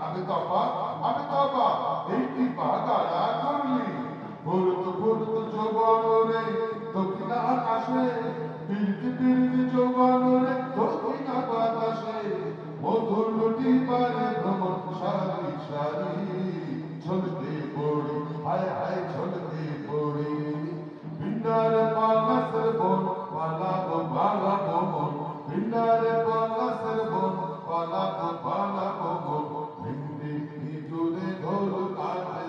আমি তবা এই কি বাগারা করলি ভরত ভরত যৌবন রে দক্ষিণ আকাশে বিরতি বিরতি যৌবন রে দক্ষিণ বাতাসে মধুর লুটি পারে ভ্রমণ সারি সারি ঝলকে পড়ি হায় হায় ঝলকে পড়ি ভিন্ডারে পালাসের বন পালাবো পালাবো মন ভিন্ডারে পালাসের বন পালাবো পালাবো মন ভিন্ডি ভিতরে ঢোল কাটে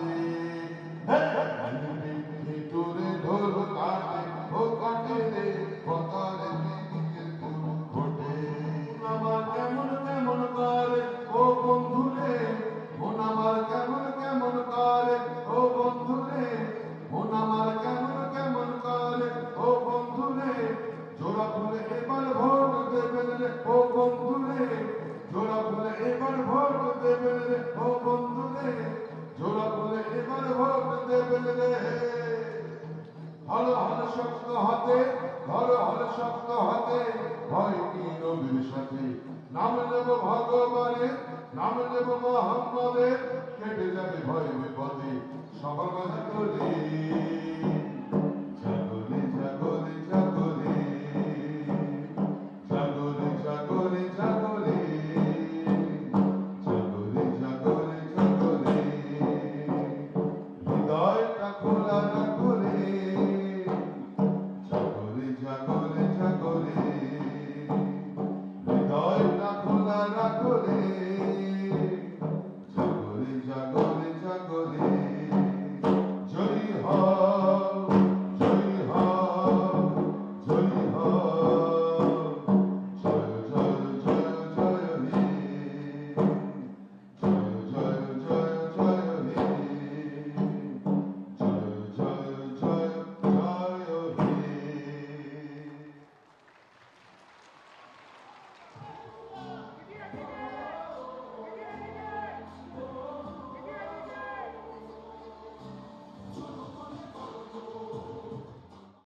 ভিন্ডি ভিতরে ঢোল কাটে ও কাটে রে কতারে দিকের ফুল ফোটে আমার কেমন কেমন করে ও বন্ধু রে মন আমার কেমন কেমন করে ও বন্ধু রে মন আমার কেমন কেমন করে ও বন্ধু রে জোড়া ফুলে এবার ভোট দেবেন রে ও বন্ধু রে জোড়া ফুলে এবার ভোট দেবেন রে ও বন্ধু রে জোড়া ফুলে এবার ভোট দেবেন রে হল হল শক্ত হাতে হল হল শক্ত হাতে ভয় কি নবীর সাথে নাম নেব ভগবানের নাম নেব মোহাম্মদের কেটে যাবে ভয় বিপদে সবার মাঝে করে জাগরে জাগরে জাগরে জাগরে জাগরে জাগরে জাগরে জাগরে জাগরে হৃদয়টা খোলা রাখরে জাগরে জাগরে জাগরে হৃদয়টা খোলা রাখরে